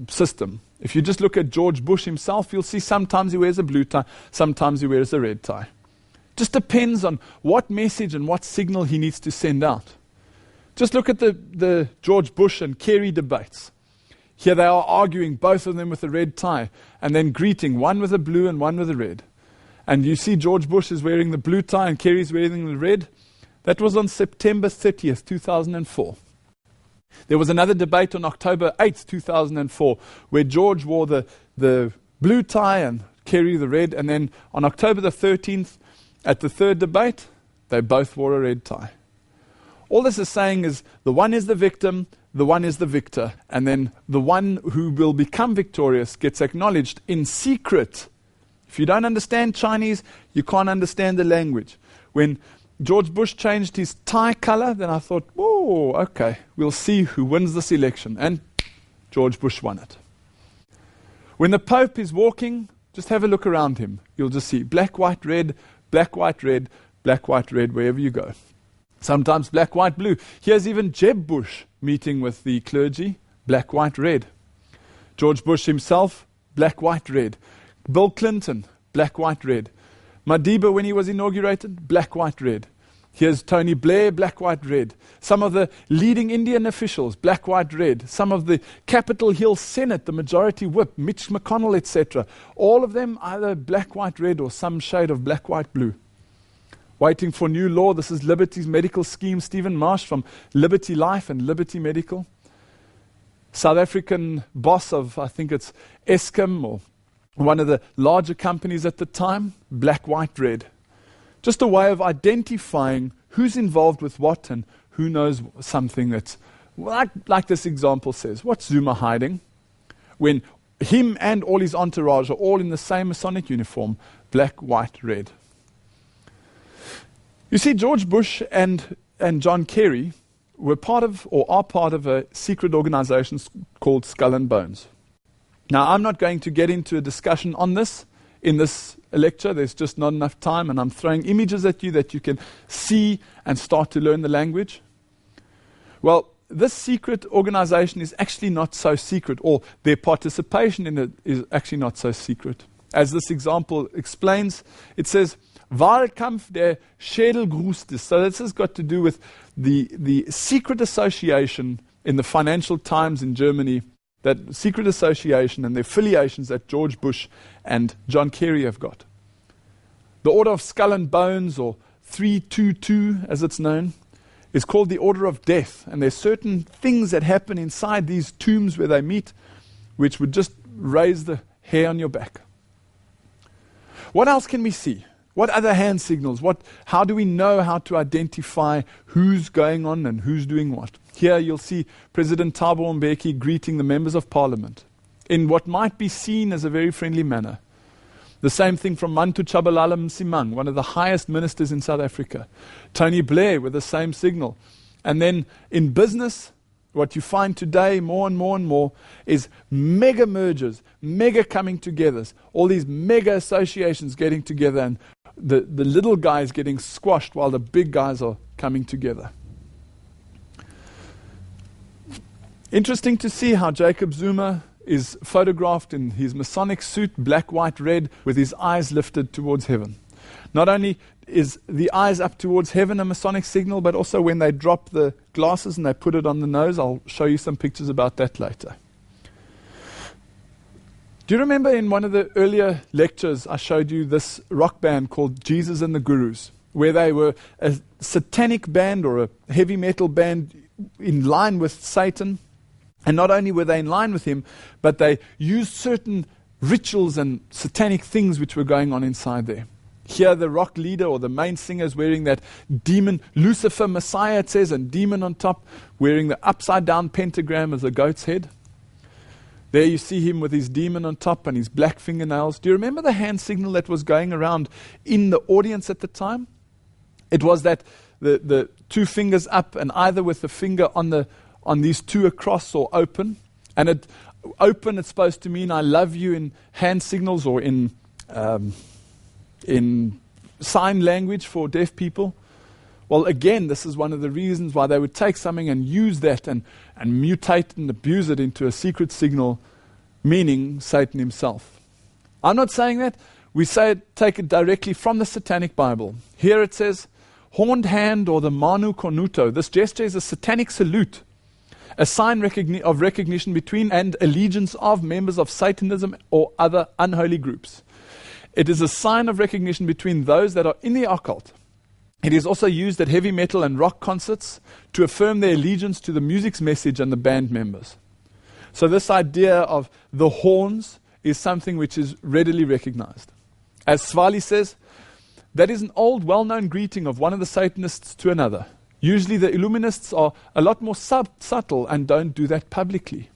system. If you just look at George Bush himself, you'll see sometimes he wears a blue tie, sometimes he wears a red tie. Just depends on what message and what signal he needs to send out. Just look at the George Bush and Kerry debates. Here they are arguing, both of them with a red tie, and then greeting, one with a blue and one with a red. And you see George Bush is wearing the blue tie and Kerry's wearing the red. That was on September 30th, 2004. There was another debate on October 8th, 2004, where George wore the blue tie and Kerry the red. And then on October the 13th, at the third debate, they both wore a red tie. All this is saying is the one is the victim, the one is the victor, and then the one who will become victorious gets acknowledged in secret. If you don't understand Chinese, you can't understand the language. When George Bush changed his tie color, then I thought, whoa, okay, we'll see who wins this election. And George Bush won it. When the Pope is walking, just have a look around him. You'll just see black, white, red, black, white, red, black, white, red, wherever you go. Sometimes black, white, blue. Here's even Jeb Bush meeting with the clergy, black, white, red. George Bush himself, black, white, red. Bill Clinton, black, white, red. Madiba, when he was inaugurated, black, white, red. Here's Tony Blair, black, white, red. Some of the leading Indian officials, black, white, red. Some of the Capitol Hill Senate, the majority whip, Mitch McConnell, etc. All of them either black, white, red or some shade of black, white, blue. Waiting for new law. This is Liberty's medical scheme. Stephen Marsh from Liberty Life and Liberty Medical. South African boss of, I think it's Eskom or one of the larger companies at the time, black, white, red. Just a way of identifying who's involved with what and who knows something that's, like this example says, what's Zuma hiding? When him and all his entourage are all in the same Masonic uniform, black, white, red. You see, George Bush and John Kerry were part of, or are part of, a secret organization called Skull and Bones. Now, I'm not going to get into a discussion on this in this lecture. There's just not enough time, and I'm throwing images at you that you can see and start to learn the language. Well, this secret organization is actually not so secret, or their participation in it is actually not so secret. As this example explains, it says, Wahlkampf der Schädelgrustes. So this has got to do with the secret association in the Financial Times in Germany, that secret association and the affiliations that George Bush and John Kerry have got. The Order of Skull and Bones, or 322 as it's known, is called the Order of Death. And there's certain things that happen inside these tombs where they meet, which would just raise the hair on your back. What else can we see? What other hand signals? How do we know how to identify who's going on and who's doing what? Here you'll see President Thabo Mbeki greeting the members of parliament in what might be seen as a very friendly manner. The same thing from Mantu Chabalala Msimang, one of the highest ministers in South Africa. Tony Blair with the same signal. And then in business, what you find today more and more and more is mega mergers, mega coming togethers, all these mega associations getting together, and the little guys getting squashed while the big guys are coming together. Interesting to see how Jacob Zuma is photographed in his Masonic suit, black, white, red, with his eyes lifted towards heaven. Not only is the eyes up towards heaven a Masonic signal, but also when they drop the glasses and they put it on the nose. I'll show you some pictures about that later. Do you remember in one of the earlier lectures I showed you this rock band called Jesus and the Gurus, where they were a satanic band or a heavy metal band in line with Satan? And not only were they in line with him, but they used certain rituals and satanic things which were going on inside there. Here the rock leader or the main singer is wearing that demon, Lucifer Messiah it says, and demon on top, wearing the upside down pentagram as a goat's head. There you see him with his demon on top and his black fingernails. Do you remember the hand signal that was going around in the audience at the time? It was that the two fingers up, and either with the finger on these two across or open. And open, it's supposed to mean I love you in hand signals or in sign language for deaf people. Well, again, this is one of the reasons why they would take something and use that and mutate and abuse it into a secret signal, meaning Satan himself. I'm not saying that. We take it directly from the Satanic Bible. Here it says, horned hand or the Manu Cornuto. This gesture is a satanic salute, a sign of recognition between and allegiance of members of Satanism or other unholy groups. It is a sign of recognition between those that are in the occult. It is also used at heavy metal and rock concerts to affirm their allegiance to the music's message and the band members. So this idea of the horns is something which is readily recognized. As Swali says, that is an old, well-known greeting of one of the Satanists to another. Usually the Illuminists are a lot more subtle and don't do that publicly.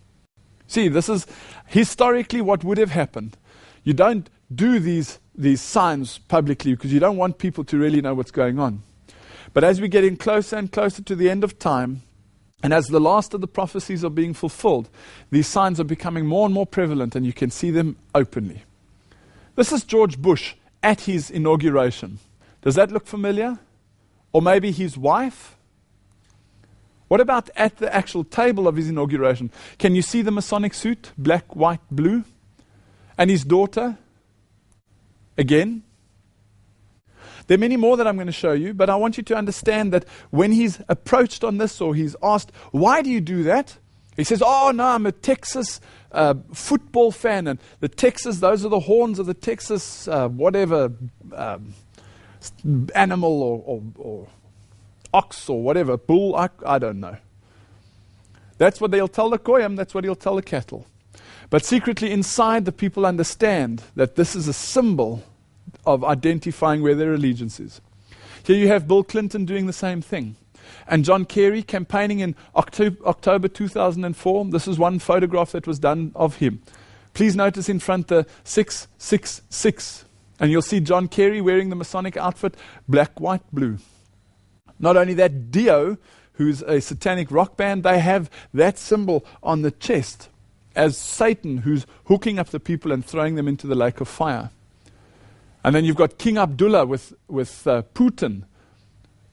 See, this is historically what would have happened. You don't do these signs publicly because you don't want people to really know what's going on. But as we're getting closer and closer to the end of time, and as the last of the prophecies are being fulfilled, these signs are becoming more and more prevalent, and you can see them openly. This is George Bush at his inauguration. Does that look familiar? Or maybe his wife? What about at the actual table of his inauguration? Can you see the Masonic suit? Black, white, blue. And his daughter? Again. There are many more that I'm going to show you, but I want you to understand that when he's approached on this, or he's asked, why do you do that? He says, oh no, I'm a Texas football fan, and the Texas, those are the horns of the Texas whatever animal or ox or whatever, bull, I don't know. That's what they'll tell the koyim, that's what he'll tell the cattle. But secretly inside, the people understand that this is a symbol of identifying where their allegiance is. Here you have Bill Clinton doing the same thing. And John Kerry campaigning in October 2004. This is one photograph that was done of him. Please notice in front the 666. And you'll see John Kerry wearing the Masonic outfit, black, white, blue. Not only that, Dio, who's a satanic rock band, they have that symbol on the chest as Satan, who's hooking up the people and throwing them into the lake of fire. And then you've got King Abdullah with Putin.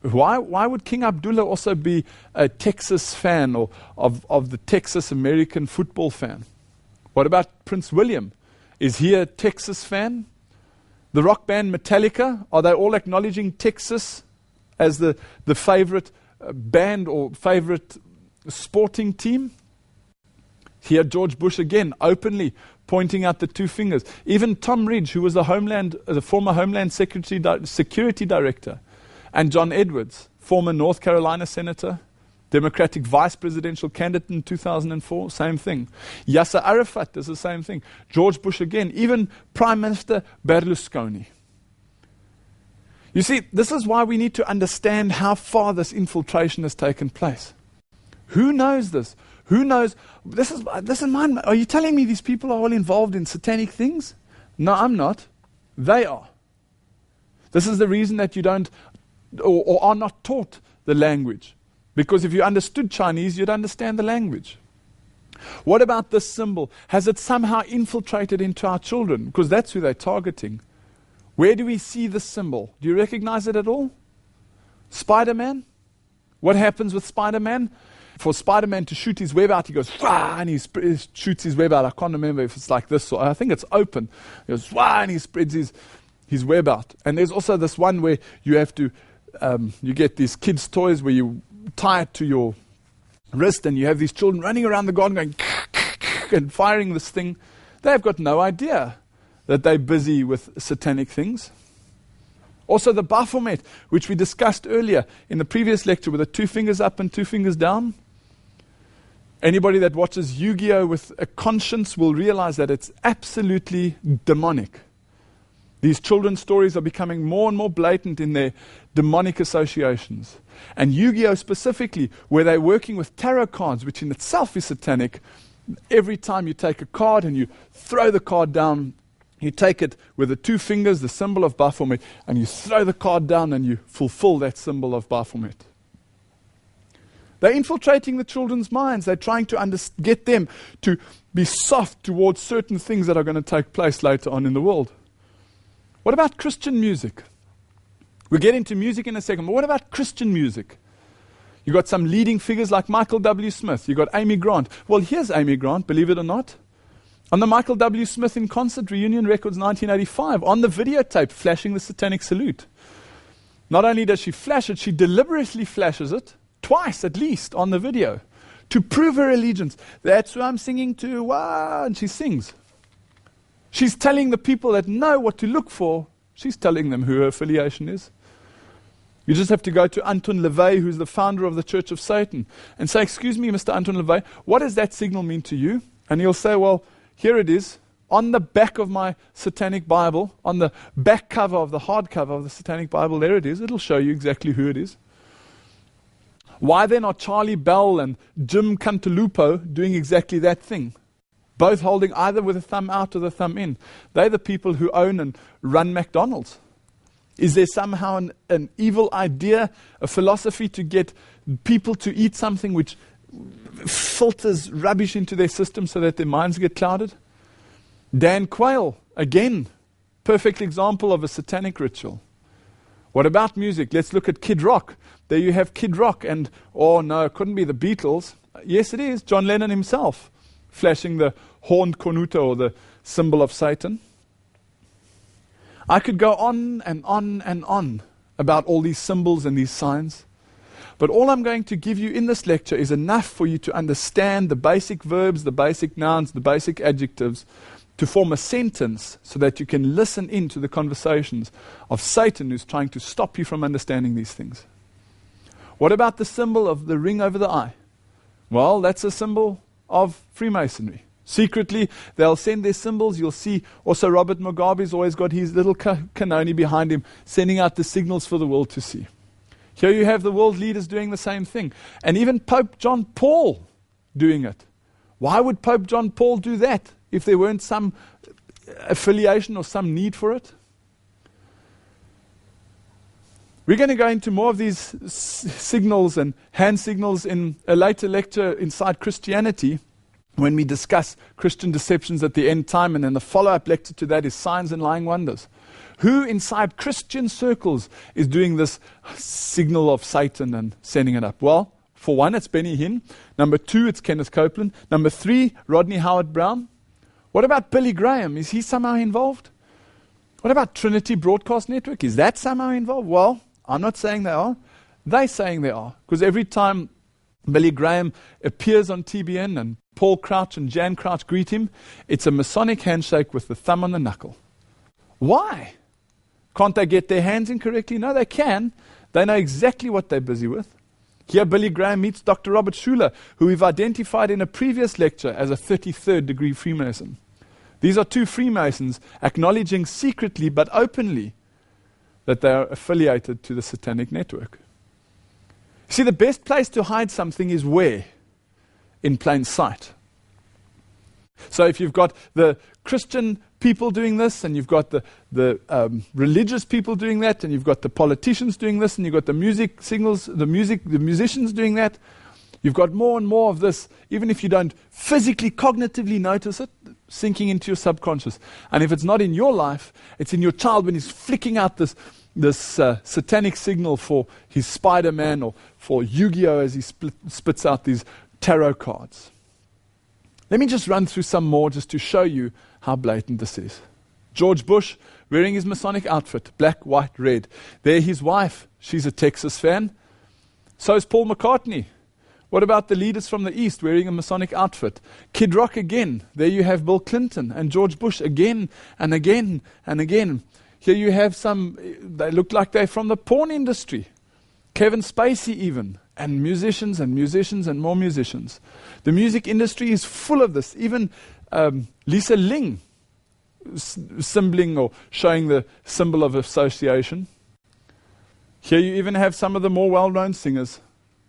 Why would King Abdullah also be a Texas fan or of the Texas American football fan? What about Prince William? Is he a Texas fan? The rock band Metallica, are they all acknowledging Texas as the favorite band or favorite sporting team? Here George Bush again openly pointing out the two fingers. Even Tom Ridge, who was the former Homeland Security Director, and John Edwards, former North Carolina Senator, Democratic vice presidential candidate in 2004, same thing. Yasser Arafat does the same thing. George Bush again, even Prime Minister Berlusconi. You see, this is why we need to understand how far this infiltration has taken place. Who knows this? Who knows? This is mine. Are you telling me these people are all involved in satanic things? No, I'm not. They are. This is the reason that you don't or are not taught the language. Because if you understood Chinese, you'd understand the language. What about this symbol? Has it somehow infiltrated into our children? Because that's who they're targeting. Where do we see this symbol? Do you recognize it at all? Spider-Man? What happens with Spider-Man? For Spider-Man to shoot his web out, he goes, wah, and he shoots his web out. I can't remember if it's like this, or I think it's open. He goes, wah, and he spreads his web out. And there's also this one where you have to, you get these kids' toys where you tie it to your wrist, and you have these children running around the garden going, and firing this thing. They've got no idea that they're busy with satanic things. Also the Baphomet, which we discussed earlier in the previous lecture with the 2 fingers up and 2 fingers down. Anybody that watches Yu-Gi-Oh! With a conscience will realize that it's absolutely demonic. These children's stories are becoming more and more blatant in their demonic associations. And Yu-Gi-Oh! Specifically, where they're working with tarot cards, which in itself is satanic, every time you take a card and you throw the card down, you take it with the 2 fingers, the symbol of Baphomet, and you throw the card down and you fulfill that symbol of Baphomet. They're infiltrating the children's minds. They're trying to get them to be soft towards certain things that are going to take place later on in the world. What about Christian music? We'll get into music in a second, but what about Christian music? You've got some leading figures like Michael W. Smith. You've got Amy Grant. Well, here's Amy Grant, believe it or not. On the Michael W. Smith in Concert Reunion Records 1985, on the videotape, flashing the satanic salute. Not only does she flash it, she deliberately flashes it, twice at least, on the video, to prove her allegiance. That's who I'm singing to, wow, and she sings. She's telling the people that know what to look for, she's telling them who her affiliation is. You just have to go to Anton LaVey, who's the founder of the Church of Satan, and say, excuse me, Mr. Anton LaVey, what does that signal mean to you? And he'll say, well, here it is, on the back of my satanic Bible, on the back cover of the hardcover of the satanic Bible, there it is. It'll show you exactly who it is. Why then are Charlie Bell and Jim Cantalupo doing exactly that thing? Both holding either with a thumb out or the thumb in. They're the people who own and run McDonald's. Is there somehow an evil idea, a philosophy to get people to eat something which filters rubbish into their system so that their minds get clouded? Dan Quayle, again, perfect example of a satanic ritual. What about music? Let's look at Kid Rock. There you have Kid Rock and, oh no, it couldn't be the Beatles. Yes, it is. John Lennon himself, flashing the horned cornuto, or the symbol of Satan. I could go on and on and on about all these symbols and these signs. But all I'm going to give you in this lecture is enough for you to understand the basic verbs, the basic nouns, the basic adjectives, to form a sentence so that you can listen into the conversations of Satan, who's trying to stop you from understanding these things. What about the symbol of the ring over the eye? Well, that's a symbol of Freemasonry. Secretly, they'll send their symbols. You'll see also Robert Mugabe's always got his little cannoni behind him, sending out the signals for the world to see. Here you have the world leaders doing the same thing. And even Pope John Paul doing it. Why would Pope John Paul do that if there weren't some affiliation or some need for it? We're going to go into more of these signals and hand signals in a later lecture inside Christianity, when we discuss Christian deceptions at the end time, and then the follow-up lecture to that is signs and lying wonders. Who inside Christian circles is doing this signal of Satan and sending it up? Well, for one, it's Benny Hinn. Number two, it's Kenneth Copeland. Number three, Rodney Howard-Browne. What about Billy Graham? Is he somehow involved? What about Trinity Broadcast Network? Is that somehow involved? Well, I'm not saying they are. They're saying they are. Because every time Billy Graham appears on TBN and Paul Crouch and Jan Crouch greet him, it's a Masonic handshake with the thumb on the knuckle. Why? Can't they get their hands in correctly? No, they can. They know exactly what they're busy with. Here Billy Graham meets Dr. Robert Schuller, who we've identified in a previous lecture as a 33rd degree Freemason. These are two Freemasons acknowledging secretly but openly that they are affiliated to the satanic network. See, the best place to hide something is where? In plain sight. So if you've got the Christian people doing this, and you've got the religious people doing that, and you've got the politicians doing this, and you've got the music signals, the musicians doing that, you've got more and more of this, even if you don't physically, cognitively notice it, sinking into your subconscious. And if it's not in your life, it's in your child when he's flicking out this satanic signal for his Spider-Man or for Yu-Gi-Oh! As he spits out these tarot cards. Let me just run through some more just to show you how blatant this is. George Bush wearing his Masonic outfit, black, white, red. There his wife, she's a Texas fan. So is Paul McCartney. What about the leaders from the East wearing a Masonic outfit? Kid Rock again. There you have Bill Clinton and George Bush again and again and again. Here you have some, they look like they're from the porn industry. Kevin Spacey even. And musicians and musicians and more musicians. The music industry is full of this. Even Lisa Ling symboling or showing the symbol of association. Here you even have some of the more well-known singers.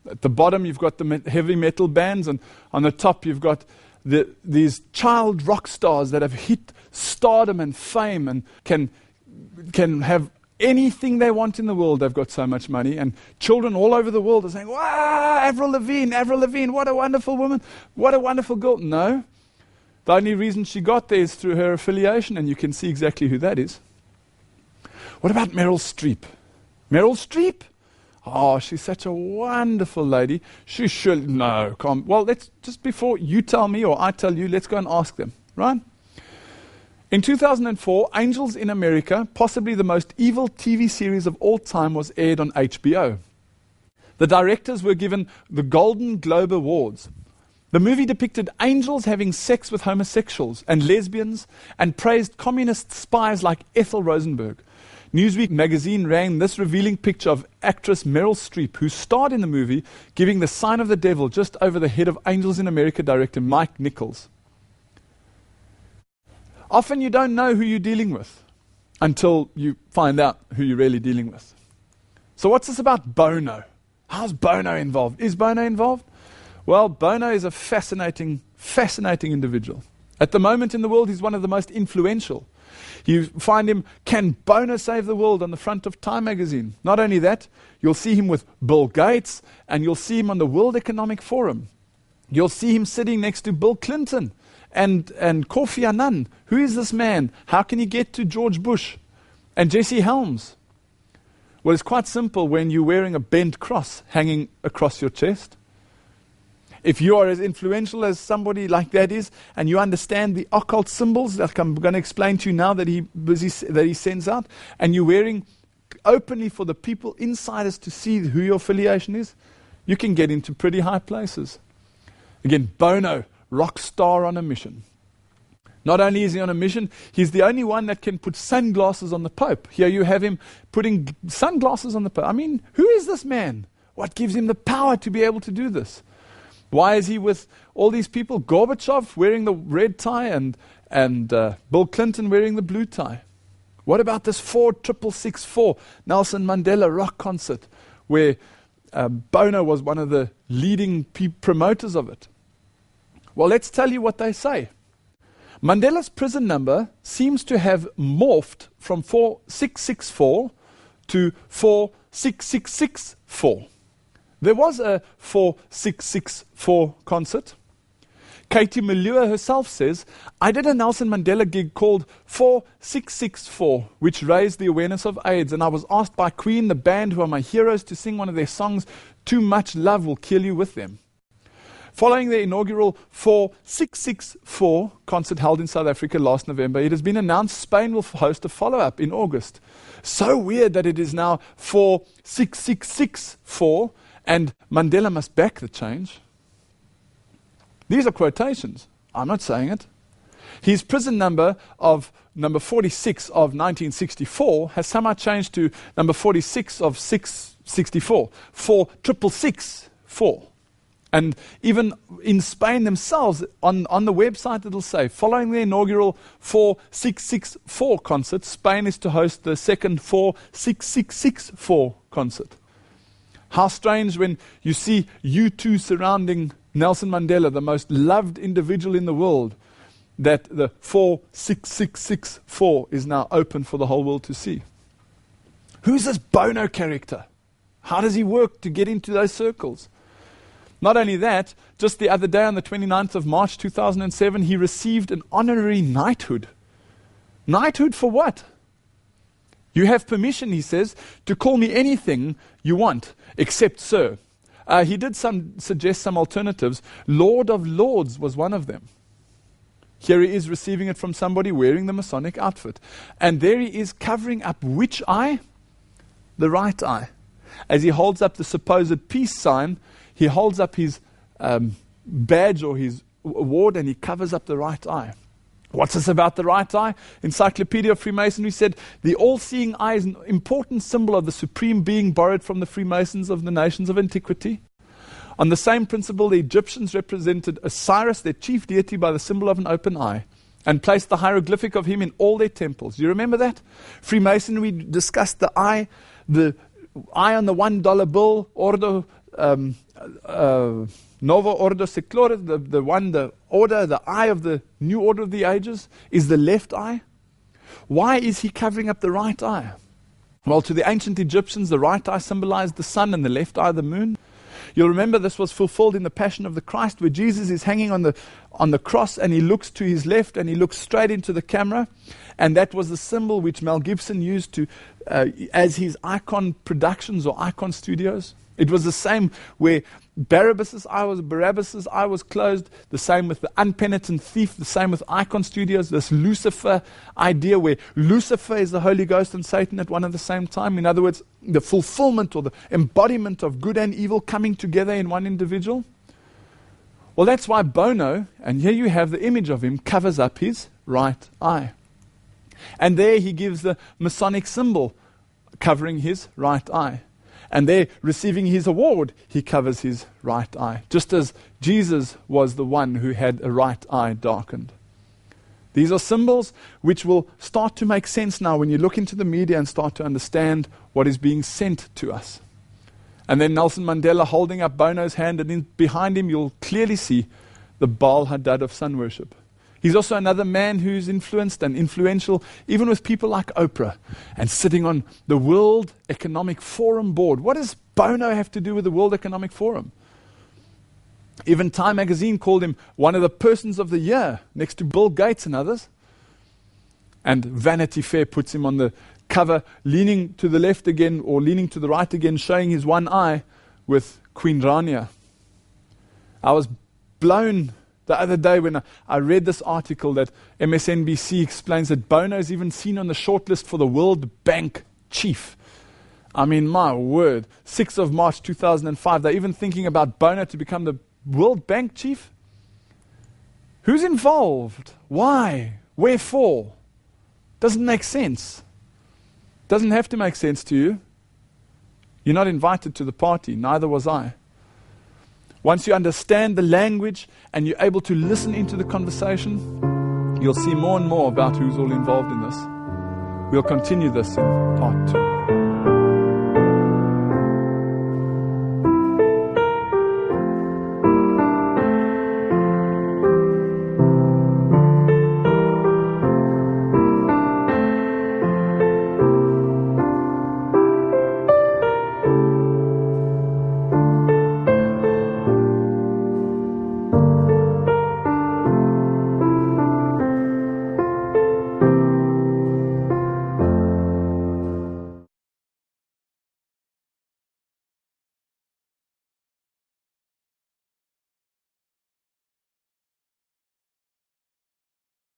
At the bottom you've got the heavy metal bands, and on the top you've got these child rock stars that have hit stardom and fame and can have anything they want in the world. They've got so much money, and children all over the world are saying, wow, Avril Lavigne, what a wonderful woman, what a wonderful girl. No, the only reason she got there is through her affiliation, and you can see exactly who that is. What about Meryl Streep? Meryl Streep? Oh, she's such a wonderful lady. She should, no, come. Well, let's, just before you tell me or I tell you, let's go and ask them, right? In 2004, Angels in America, possibly the most evil TV series of all time, was aired on HBO. The directors were given the Golden Globe Awards. The movie depicted angels having sex with homosexuals and lesbians and praised communist spies like Ethel Rosenberg. Newsweek magazine ran this revealing picture of actress Meryl Streep, who starred in the movie, giving the sign of the devil just over the head of Angels in America director Mike Nichols. Often you don't know who you're dealing with until you find out who you're really dealing with. So what's this about Bono? How's Bono involved? Is Bono involved? Well, Bono is a fascinating individual. At the moment in the world, he's one of the most influential. You find him, "Can Bono save the world?" on the front of Time magazine. Not only that, you'll see him with Bill Gates, and you'll see him on the World Economic Forum. You'll see him sitting next to Bill Clinton and Kofi Annan. Who is this man? How can he get to George Bush and Jesse Helms? Well, it's quite simple when you're wearing a bent cross hanging across your chest. If you are as influential as somebody like that is, and you understand the occult symbols that I'm going to explain to you now that he sends out, and you're wearing openly for the people, insiders, to see who your affiliation is, you can get into pretty high places. Again, Bono, rock star on a mission. Not only is he on a mission, he's the only one that can put sunglasses on the Pope. Here you have him putting sunglasses on the Pope. I mean, who is this man? What gives him the power to be able to do this? Why is he with all these people? Gorbachev wearing the red tie and Bill Clinton wearing the blue tie. What about this 4664 Nelson Mandela rock concert where Bono was one of the leading promoters of it? Well, let's tell you what they say. Mandela's prison number seems to have morphed from 4664 to 46664. There was a 4664 concert. Katie Malua herself says, "I did a Nelson Mandela gig called 4664, which raised the awareness of AIDS, and I was asked by Queen, the band who are my heroes, to sing one of their songs, 'Too Much Love Will Kill You,' with them." Following the inaugural 4664 concert held in South Africa last November, it has been announced Spain will host a follow-up in August. So weird that it is now 4664, and Mandela must back the change. These are quotations. I'm not saying it. His prison number of number 46 of 1964 has somehow changed to number 46 of 664, 4664. And even in Spain themselves, on the website it'll say, following the inaugural 4664 concert, Spain is to host the second 4664 concert. How strange when you see U2 surrounding Nelson Mandela, the most loved individual in the world, that the 4664 is now open for the whole world to see. Who's this Bono character? How does he work to get into those circles? Not only that, just the other day on the 29th of March 2007, he received an honorary knighthood. Knighthood for what? "You have permission," he says, "to call me anything you want, except sir." He did suggest some alternatives. Lord of Lords was one of them. Here he is receiving it from somebody wearing the Masonic outfit. And there he is covering up which eye? The right eye. As he holds up the supposed peace sign, he holds up his badge or his award and he covers up the right eye. What's this about the right eye? Encyclopedia of Freemasonry said, "The all-seeing eye is an important symbol of the supreme being borrowed from the Freemasons of the nations of antiquity. On the same principle, the Egyptians represented Osiris, their chief deity, by the symbol of an open eye, and placed the hieroglyphic of him in all their temples." Do you remember that? Freemasonry discussed the eye on the $1 bill, Ordo Novo Ordo Secloris, the order, the eye of the new order of the ages, is the left eye. Why is he covering up the right eye? Well, to the ancient Egyptians, the right eye symbolized the sun and the left eye the moon. You'll remember this was fulfilled in the Passion of the Christ, where Jesus is hanging on the cross and he looks to his left and he looks straight into the camera. And that was the symbol which Mel Gibson used to as his Icon Productions or Icon Studios. It was the same where Barabbas's eye was closed, the same with the unpenitent thief, the same with Icon Studios, this Lucifer idea where Lucifer is the Holy Ghost and Satan at one and the same time. In other words, the fulfillment or the embodiment of good and evil coming together in one individual. Well, that's why Bono, and here you have the image of him, covers up his right eye. And there he gives the Masonic symbol covering his right eye. And there, receiving his award, he covers his right eye, just as Jesus was the one who had a right eye darkened. These are symbols which will start to make sense now when you look into the media and start to understand what is being sent to us. And then Nelson Mandela holding up Bono's hand, and behind him you'll clearly see the Baal Hadad of sun worship. He's also another man who's influenced and influential, even with people like Oprah, and sitting on the World Economic Forum board. What does Bono have to do with the World Economic Forum? Even Time magazine called him one of the persons of the year, next to Bill Gates and others. And Vanity Fair puts him on the cover, leaning to the left again, or leaning to the right again, showing his one eye with Queen Rania. I was blown the other day when I read this article that MSNBC explains that Bono is even seen on the shortlist for the World Bank chief. I mean, my word, 6th of March 2005, they're even thinking about Bono to become the World Bank chief? Who's involved? Why? Wherefore? Doesn't make sense. Doesn't have to make sense to you. You're not invited to the party, neither was I. Once you understand the language and you're able to listen into the conversation, you'll see more and more about who's all involved in this. We'll continue this in part 2.